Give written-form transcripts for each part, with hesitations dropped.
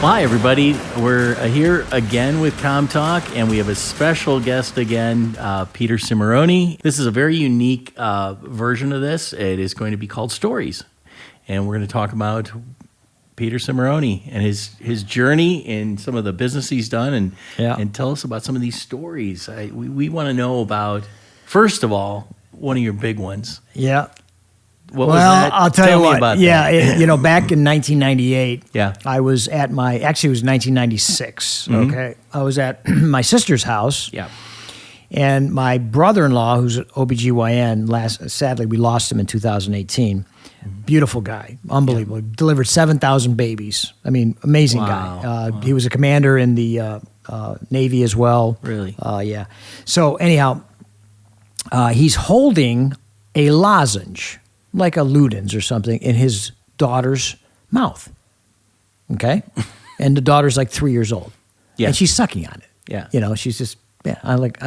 Hi, everybody. We're here again with CommTALK, and we have a special guest again, Peter Cimoroni. This is a very unique version of this. It is going to be called Stories, and we're going to talk about Peter Cimoroni and his journey and some of the business he's done, and tell us about some of these stories. We want to know about, first of all, one of your big ones. Yeah. What was that? I'll tell you what. About back in 1998, I was at actually it was 1996, okay? I was at my sister's house. Yeah. And my brother-in-law, who's an OBGYN, sadly we lost him in 2018. Beautiful guy, unbelievable. Delivered 7,000 babies. I mean, amazing guy. He was a commander in the Navy as well. Really? Yeah. So anyhow, he's holding a lozenge, like a Ludens or something, in his daughter's mouth. Okay? And the daughter's like 3 years old. Yeah. And she's sucking on it. Yeah. You know, she's just, I looked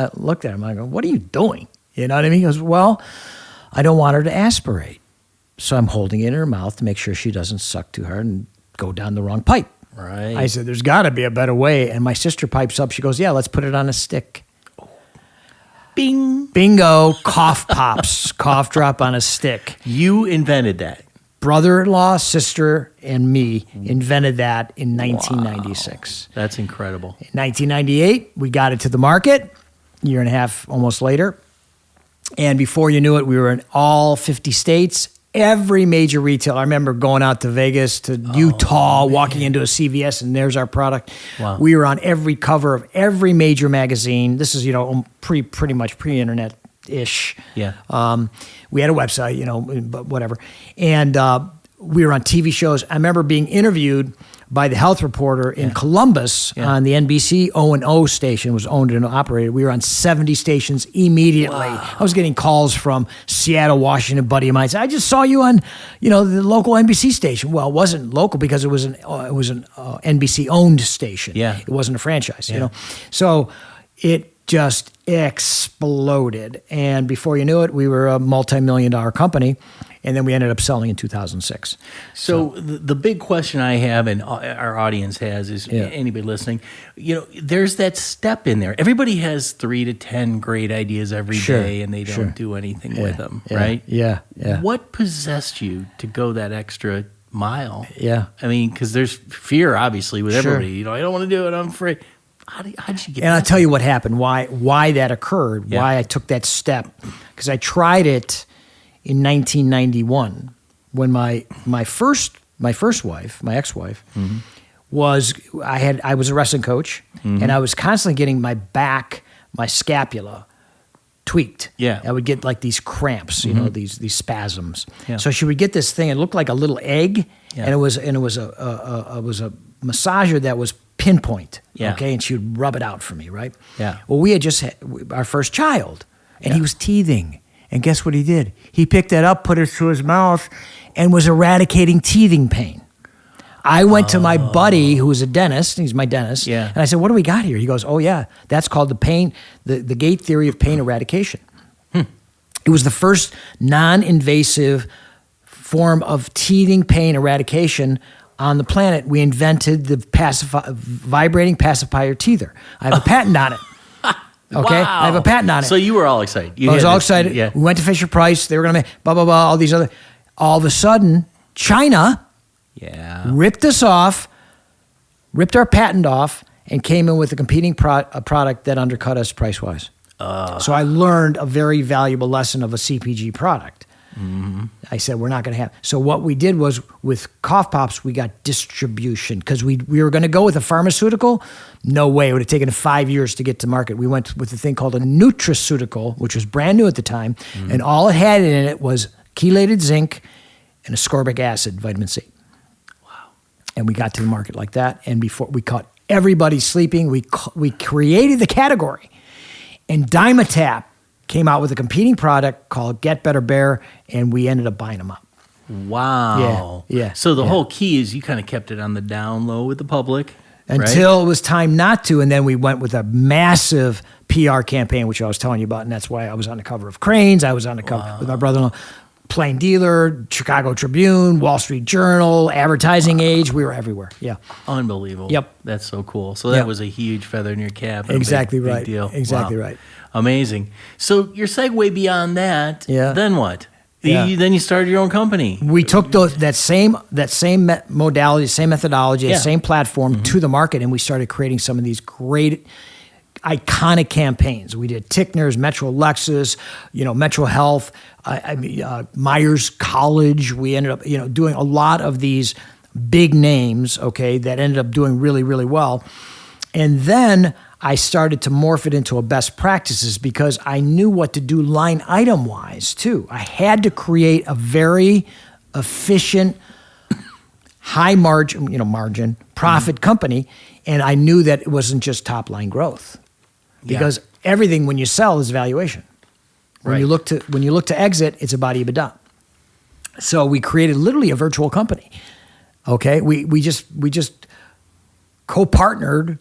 at him, I go, what are you doing? You know what I mean? He goes, well, I don't want her to aspirate. So I'm holding it in her mouth to make sure she doesn't suck too hard and go down the wrong pipe. Right. I said, there's got to be a better way. And my sister pipes up. She goes, yeah, let's put it on a stick. Bing. Bingo, cough pops, cough drop on a stick. You invented that. Brother-in-law, sister, and me invented that in 1996. Wow. That's incredible. In 1998, we got it to the market, a year and a half almost later. And before you knew it, we were in all 50 states. Every major retailer. I remember going out to Vegas, to Utah, walking into a CVS, and there's our product. Wow. We were on every cover of every major magazine. This is, pretty much pre-internet-ish. Yeah. We had a website, but whatever. And we were on TV shows. I remember being interviewed by the health reporter in Columbus on the NBC O&O station, was owned and operated. We were on 70 stations immediately. Wow. I was getting calls from Seattle, Washington, buddy of mine. Said, I just saw you on, the local NBC station. Well, it wasn't local because it was an NBC owned station. Yeah. It wasn't a franchise, So it just exploded. And before you knew it, we were a multi-million-dollar company. And then we ended up selling in 2006. So the big question I have, and our audience has, is anybody listening, there's that step in there. Everybody has 3 to 10 great ideas every day, and they don't do anything with them, right? Yeah. What possessed you to go that extra mile? Yeah. I mean, because there's fear, obviously, with everybody. I don't want to do it. I'm afraid. How did you get? And I'll tell you what happened. Why that occurred. Why I took that step. Because I tried it in 1991, when my first wife, my ex-wife, I was a wrestling coach, and I was constantly getting my back, my scapula tweaked. Yeah, I would get like these cramps, these spasms. Yeah. So she would get this thing. It looked like a little egg, and it was a massager that was pinpoint. Yeah. Okay, and she would rub it out for me. Right. Yeah. Well, we had just had our first child, and he was teething. And guess what he did? He picked that up, put it through his mouth, and was eradicating teething pain. I went to my buddy, who was a dentist. He's my dentist. Yeah. And I said, what do we got here? He goes, oh, yeah, that's called the gate theory of pain eradication. It was the first non-invasive form of teething pain eradication on the planet. We invented the vibrating pacifier teether. I have a patent on it. Okay, wow. I have a patent on it. So you were all excited. I was all excited. Yeah. We went to Fisher Price. They were going to make blah, blah, blah, all these other. All of a sudden, China ripped us off, ripped our patent off, and came in with a competing product that undercut us price-wise. So I learned a very valuable lesson of a CPG product. I said, we're not going to have. So what we did was, with cough pops, we got distribution, because we were going to go with a pharmaceutical. No way. It would have taken 5 years to get to market. We went with a thing called a nutraceutical, which was brand new at the time. And all it had in it was chelated zinc and ascorbic acid, vitamin C. Wow. And we got to the market like that. And before we caught everybody sleeping, we created the category. And Dimetapp came out with a competing product called Get Better Bear, and we ended up buying them up. Wow. Yeah. So the whole key is you kind of kept it on the down low with the public. Until it was time not to, and then we went with a massive PR campaign, which I was telling you about, and that's why I was on the cover of Cranes. I was on the cover with my brother-in-law. Plain Dealer, Chicago Tribune, Wall Street Journal, Advertising Age. We were everywhere. Yeah. Unbelievable. Yep. That's so cool. So that Yep. was a huge feather in your cap. And Exactly big right. deal. Exactly Wow. right. Amazing. So your segue beyond that, Yeah. then what? Yeah. Then you started your own company. We took that same modality, same methodology, Yeah. the same platform to the market, and we started creating some of these great, iconic campaigns. We did Tickner's, Metro Lexus, Metro Health, Myers College. We ended up, doing a lot of these big names, okay, that ended up doing really, really well. And then I started to morph it into a best practices because I knew what to do line item wise too. I had to create a very efficient, high margin profit company, and I knew that it wasn't just top line growth because everything when you sell is valuation. When you look to exit, it's about EBITDA. So we created literally a virtual company. Okay, we just co-partnered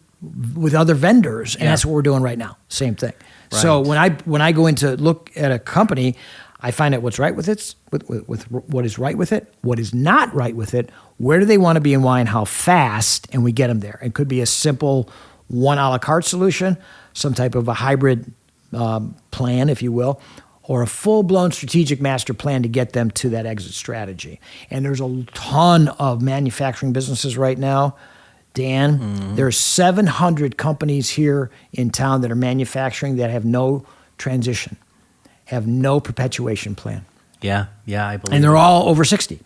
with other vendors, and that's what we're doing right now. Same thing. Right. So when I go in to look at a company, I find out what's right with it, with what is right with it, what is not right with it, where do they want to be and why and how fast, and we get them there. It could be a simple one a la carte solution, some type of a hybrid plan, if you will, or a full-blown strategic master plan to get them to that exit strategy. And there's a ton of manufacturing businesses right now. Dan, there are 700 companies here in town that are manufacturing that have no transition, have no perpetuation plan. Yeah, I believe. And they're all over 60.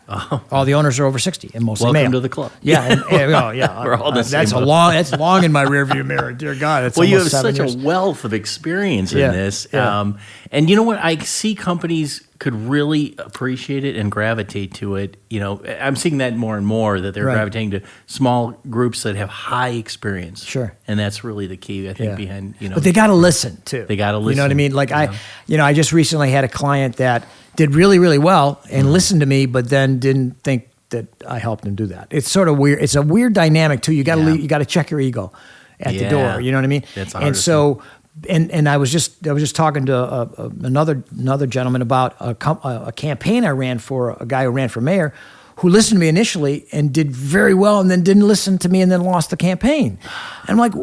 Oh. All the owners are over 60, and mostly Welcome male. to the club. Yeah, We're all the same that's boat. that's long in my rearview mirror. Dear God, it's Well, you have almost 7 such years. a wealth of experience in this. Yeah. And you know what? I see companies could really appreciate it and gravitate to it. I'm seeing that more and more, that they're Right. gravitating to small groups that have high experience. Sure. And that's really the key, I think, behind, But they got to listen too. They gotta You know what I listen. mean? Like I just recently had a client that did really, really well and listened to me, but then didn't think that I helped him do that. It's sort of weird. It's a weird dynamic too. You got to you got to check your ego at the door. You know what I mean? That's the and hardest so. And I was just talking to another gentleman about a campaign I ran for a guy who ran for mayor, who listened to me initially and did very well, and then didn't listen to me and then lost the campaign. And I'm like,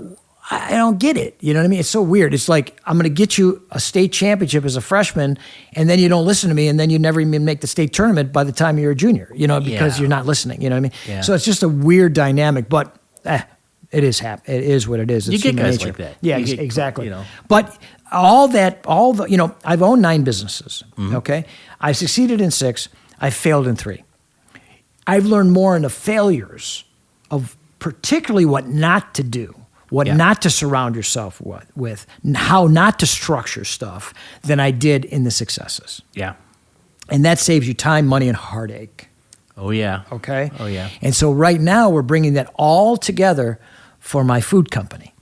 I don't get it. You know what I mean? It's so weird. It's like, I'm going to get you a state championship as a freshman, and then you don't listen to me, and then you never even make the state tournament by the time you're a junior. Because you're not listening. You know what I mean? Yeah. So it's just a weird dynamic, but. It is it is what it is. It's You get human guys nature. like that. Yeah, You get, exactly. But I've owned 9 businesses. Okay, I've succeeded in 6. I've failed in 3. I've learned more in the failures of particularly what not to do, what not to surround yourself with, how not to structure stuff than I did in the successes. Yeah. And that saves you time, money, and heartache. Oh, yeah. Okay? Oh, yeah. And so right now we're bringing that all together for my food company.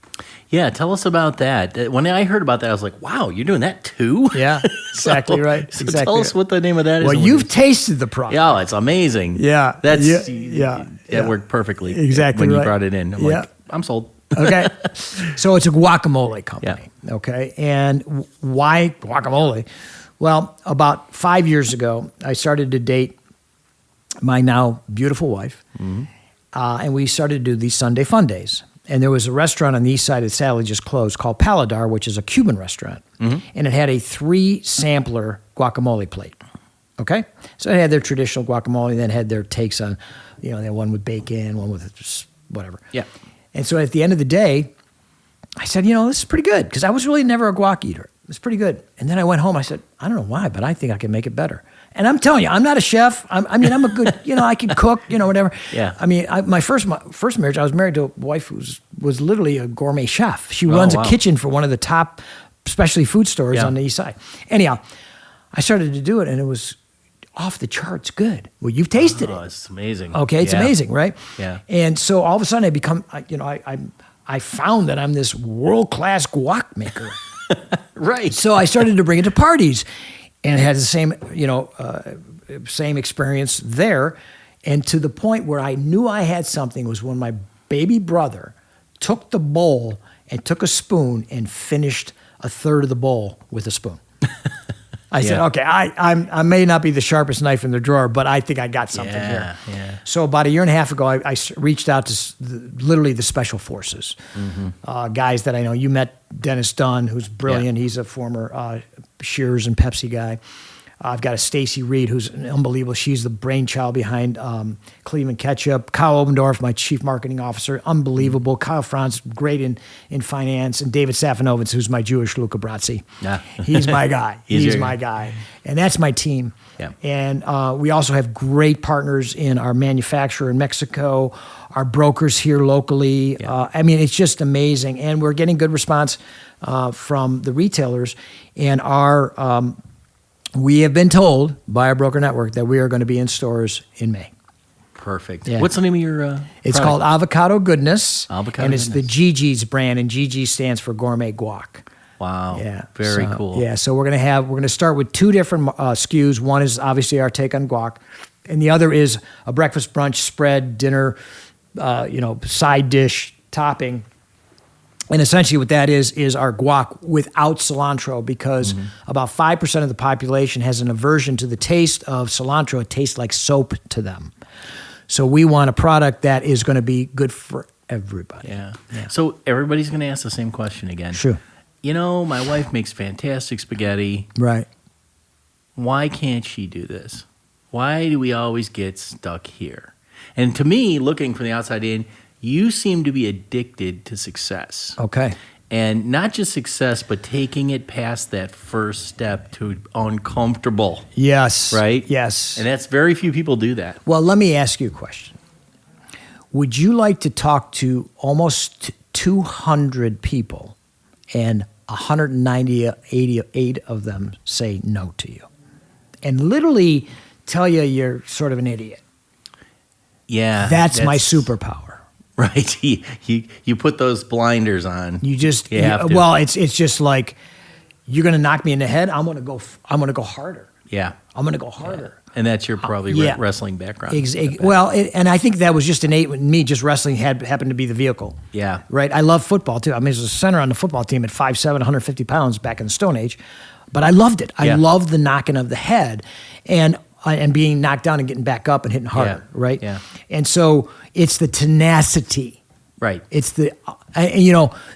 Yeah, tell us about that. When I heard about that, I was like, wow, you're doing that too? Yeah, exactly right. So Exactly tell us what the name of that is. Well, and what you've it is. tasted the product. Yeah, it's amazing. Yeah. That's Yeah. That worked perfectly. Exactly when you right. brought it in. I'm like, I'm sold. Okay. So it's a guacamole company. Yeah. Okay. And why guacamole? Well, about 5 years ago, I started to date my now beautiful wife, and we started to do these Sunday Fun Days. And there was a restaurant on the east side that sadly just closed called Paladar, which is a Cuban restaurant. And it had a 3-sampler guacamole plate. Okay? So it had their traditional guacamole, then had their takes on, they had one with bacon, one with just whatever. Yeah. And so at the end of the day, I said, this is pretty good, because I was really never a guac eater. It's pretty good. And then I went home, I said, I don't know why, but I think I can make it better. And I'm telling you, I'm not a chef. I'm a good, I can cook, whatever. Yeah. I mean, my first marriage, I was married to a wife who was literally a gourmet chef. She runs a kitchen for one of the top specialty food stores on the east side. Anyhow, I started to do it, and it was off the charts good. Well, you've tasted it. Oh, it's amazing. Okay, it's amazing, right? Yeah. And so all of a sudden, I found that I'm this world-class guac maker. Right. So I started to bring it to parties, and it had the same, same experience there. And to the point where I knew I had something was when my baby brother took the bowl and took a spoon and finished a third of the bowl with a spoon. I said, okay, I may not be the sharpest knife in the drawer, but I think I got something here. Yeah. So about a year and a half ago, I reached out to literally the special forces, guys that I know. You met Dennis Dunn, who's brilliant. He's a former Shears and Pepsi guy. I've got a Stacy Reed, who's unbelievable. She's the brainchild behind Cleveland Ketchup. Kyle Obendorf, my chief marketing officer, unbelievable. Kyle Franz, great in finance. And David Safinovitz, who's my Jewish Luca Brazzi. He's my guy. He's my guy. And that's my team. Yeah. And we also have great partners in our manufacturer in Mexico, our brokers here locally. Yeah. I mean, it's just amazing. And we're getting good response from the retailers. And we have been told by our broker network that we are going to be in stores in May. Perfect. Yeah. What's the name of your It's product? called Avocado Goodness. Avocado and it's Goodness. the GG's brand, and GG stands for Gourmet Guac. Wow. Yeah. Very cool. Yeah, so we're going to start with two different SKUs. One is obviously our take on guac, and the other is a breakfast, brunch, spread, dinner, side dish topping. And essentially what that is our guac without cilantro, because about 5% of the population has an aversion to the taste of cilantro. It tastes like soap to them. So we want a product that is going to be good for everybody. Yeah. So everybody's going to ask the same question again. Sure. My wife makes fantastic spaghetti. Right. Why can't she do this? Why do we always get stuck here? And to me, looking from the outside in, you seem to be addicted to success. Okay. And not just success, but taking it past that first step to uncomfortable. Yes. Right? Yes. And that's very few people do that. Well, let me ask you a question. Would you like to talk to almost 200 people and 188 of them say no to you? And literally tell you you're sort of an idiot. Yeah. That's my superpower. Right. You put those blinders on. You just have to. Well, it's just like, you're going to knock me in the head. I'm going to go harder. Yeah. I'm going to go harder. Yeah. And that's your probably wrestling background. Well, and I think that was just innate with me. Just wrestling happened to be the vehicle. Yeah. Right. I love football too. I mean, I was a center on the football team at 5'7", 150 pounds back in the Stone Age, but I loved it. I loved the knocking of the head and being knocked down and getting back up and hitting harder. Right. Yeah. And so it's the tenacity. Right. It's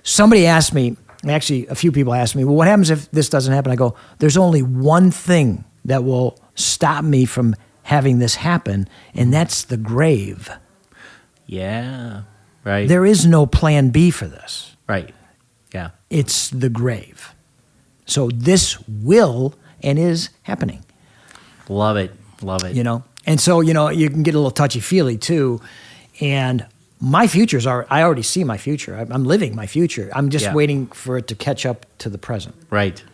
somebody asked me. Actually, a few people asked me, well, what happens if this doesn't happen? I go, there's only one thing that will stop me from having this happen, and that's the grave. Yeah, right. There is no plan B for this. Right, yeah. It's the grave. So this will and is happening. Love it. And so, you can get a little touchy-feely too, and my futures are, I already see my future. I'm living my future. I'm just waiting for it to catch up to the present. Right.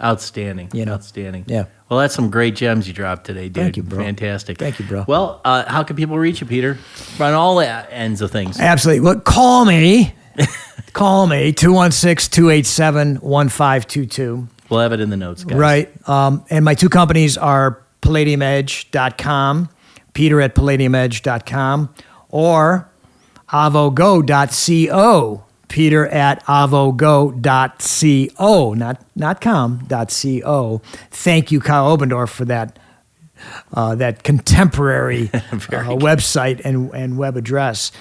Outstanding. Outstanding. Yeah. Well, that's some great gems you dropped today, dude. Thank you, bro. Fantastic. Thank you, bro. Well, how can people reach you, Peter? On all ends of things. Absolutely. Well, call me. Call me, 216-287-1522. We'll have it in the notes, guys. Right. And my two companies are palladiumedge.com, Peter at palladiumedge.com, or avogo.co, Peter at avogo.co, not com.co. Thank you, Kyle Obendorf, for that contemporary website and web address.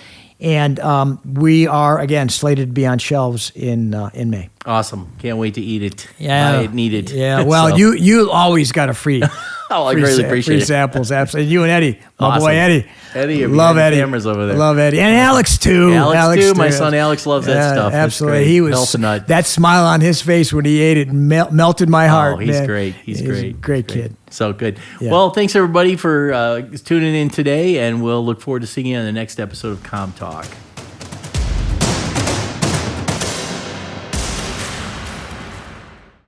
And we are, again, slated to be on shelves in May. Awesome. Can't wait to eat it. Yeah. I need it. Yeah, well, So- you always got a free I greatly appreciate free it. samples. Absolutely. You and Eddie, my Awesome. boy Eddie. Eddie, love behind the Eddie. cameras over there. Love Eddie. And Alex too. Alex too. My son Alex loves that stuff. That's Absolutely. great. He was Melt a nut. that smile on his face when he ate it melted my heart. Oh, he's man. great. He's a great. Great kid. So good. Yeah. Well, thanks everybody for tuning in today, and we'll look forward to seeing you on the next episode of CommTALK.